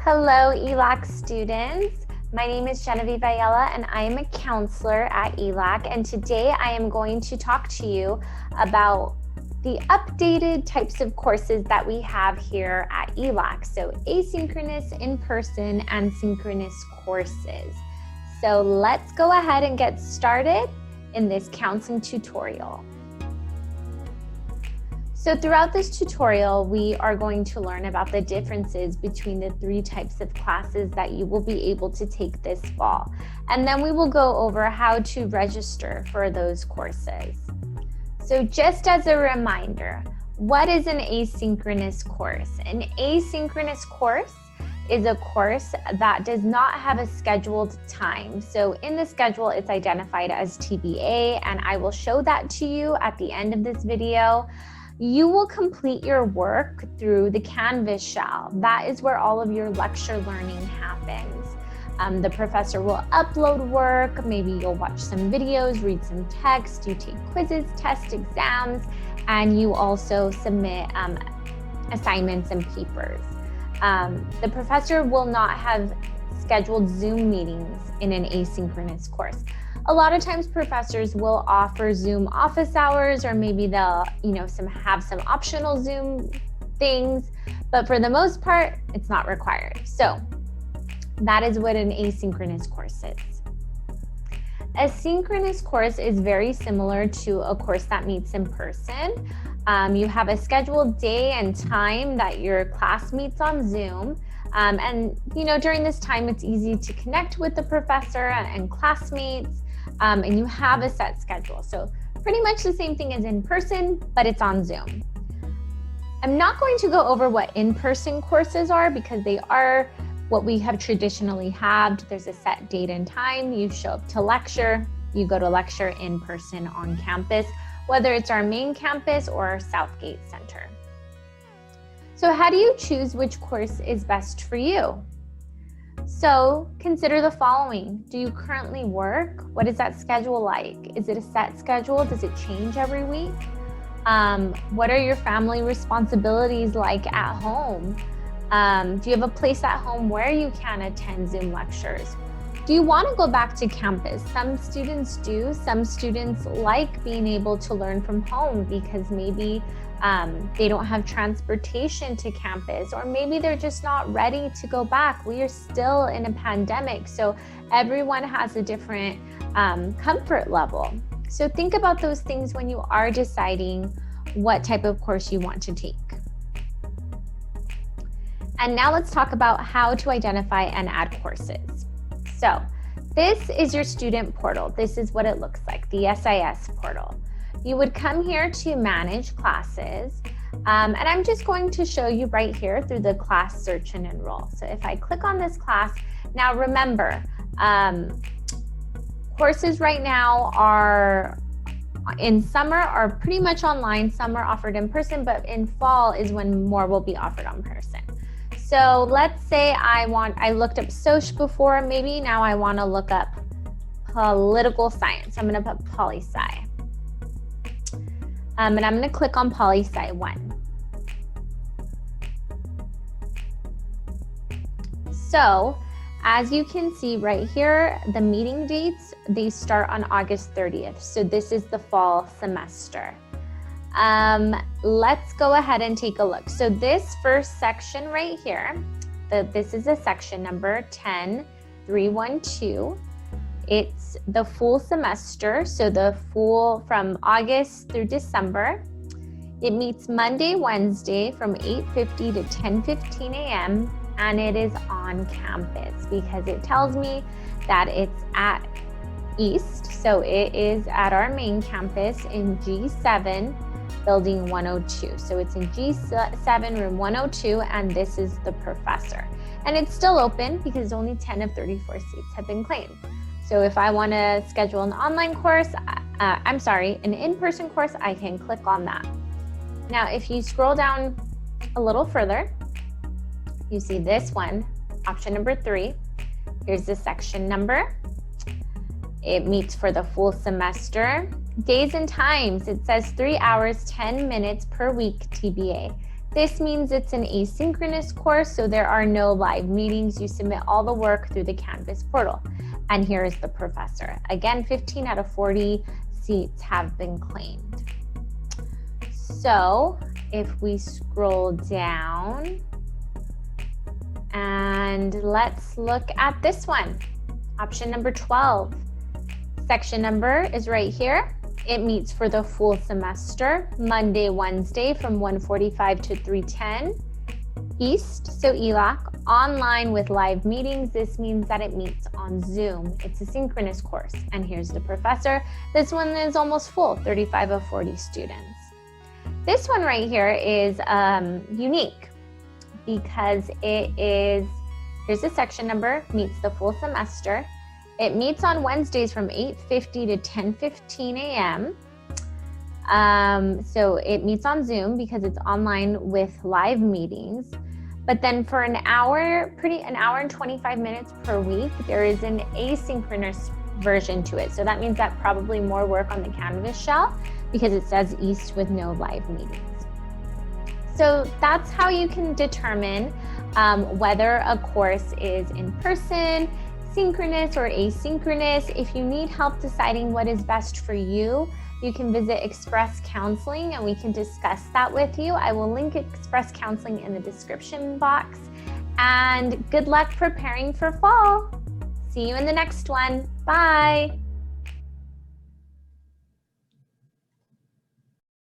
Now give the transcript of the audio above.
Hello, ELAC students. My name is Genevieve Ayala and I am a counselor at ELAC, and today I am going to talk to you about the updated types of courses that we have here at ELAC. So asynchronous, in-person, and synchronous courses. So let's go ahead and get started in this counseling tutorial. So throughout this tutorial, we are going to learn about the differences between the three types of classes that you will be able to take this fall. And then we will go over how to register for those courses. So just as a reminder, what is an asynchronous course? An asynchronous course is a course that does not have a scheduled time. So in the schedule, it's identified as TBA, and I will show that to you at the end of this video. You will complete your work through the Canvas shell. That is where all of your lecture learning happens. The professor will upload work, maybe you'll watch some videos, read some text, you take quizzes, test exams, and you also submit assignments and papers. The professor will not have scheduled Zoom meetings in an asynchronous course. A lot of times professors will offer Zoom office hours, or maybe they'll, have some optional Zoom things, but for the most part, it's not required. So that is what an asynchronous course is. A synchronous course is very similar to a course that meets in person. You have a scheduled day and time that your class meets on Zoom. And during this time, it's easy to connect with the professor and classmates. And you have a set schedule. So pretty much the same thing as in person, but it's on Zoom. I'm not going to go over what in-person courses are because they are what we have traditionally had. There's a set date and time. You show up to lecture, you go to lecture in person on campus, whether it's our main campus or our Southgate Center. So how do you choose which course is best for you? So consider the following. Do you currently work? What is that schedule like? Is it a set schedule? Does it change every week? What are your family responsibilities like at home? Do you have a place at home where you can attend Zoom lectures? Do you want to go back to campus? Some students do. Some students like being able to learn from home because maybe they don't have transportation to campus, or maybe they're just not ready to go back. We are still in a pandemic, so everyone has a different comfort level. So think about those things when you are deciding what type of course you want to take. And now let's talk about how to identify and add courses. So this is your student portal. This is what it looks like, the SIS portal. You would come here to manage classes, and I'm just going to show you right here through the class search and enroll. So if I click on this class, now remember, courses right now are in summer are pretty much online. Some are offered in person, but in fall is when more will be offered on person. So let's say I looked up Soc before, maybe now I want to look up political science. I'm going to put poli-sci. And I'm going to click on poli-sci 1. So as you can see right here, the meeting dates, they start on August 30th. So this is the fall semester. Let's go ahead and take a look. So this first section right here, this is a section number 10312. It's the full semester, so the full from August through December. It meets Monday, Wednesday from 8:50 to 10:15 a.m. and it is on campus because it tells me that it's at East. So it is at our main campus in G7, building 102. So it's in G7, room 102, and this is the professor. And it's still open because only 10 of 34 seats have been claimed. So if I want to schedule an online course, an in-person course, I can click on that. Now, if you scroll down a little further, you see this one, option number 3. Here's the section number. It meets for the full semester. Days and times, it says 3 hours, 10 minutes per week TBA. This means it's an asynchronous course, so there are no live meetings. You submit all the work through the Canvas portal. And here is the professor. Again, 15 out of 40 seats have been claimed. So if we scroll down, and let's look at this one, option number 12. Section number is right here. It meets for the full semester, Monday, Wednesday from 1:45 to 3:10 East, so ELAC, online with live meetings. This means that it meets on Zoom. It's a synchronous course. And here's the professor. This one is almost full, 35 of 40 students. This one right here is unique because here's the section number, meets the full semester. It meets on Wednesdays from 8:50 to 10:15 a.m. So it meets on Zoom because it's online with live meetings. But then for an hour and 25 minutes per week, there is an asynchronous version to it. So that means that probably more work on the Canvas shell because it says East with no live meetings. So that's how you can determine whether a course is in person, synchronous or asynchronous. If you need help deciding what is best for you, you can visit Express Counseling and we can discuss that with you. I will link Express Counseling in the description box. And good luck preparing for fall. See you in the next one. Bye.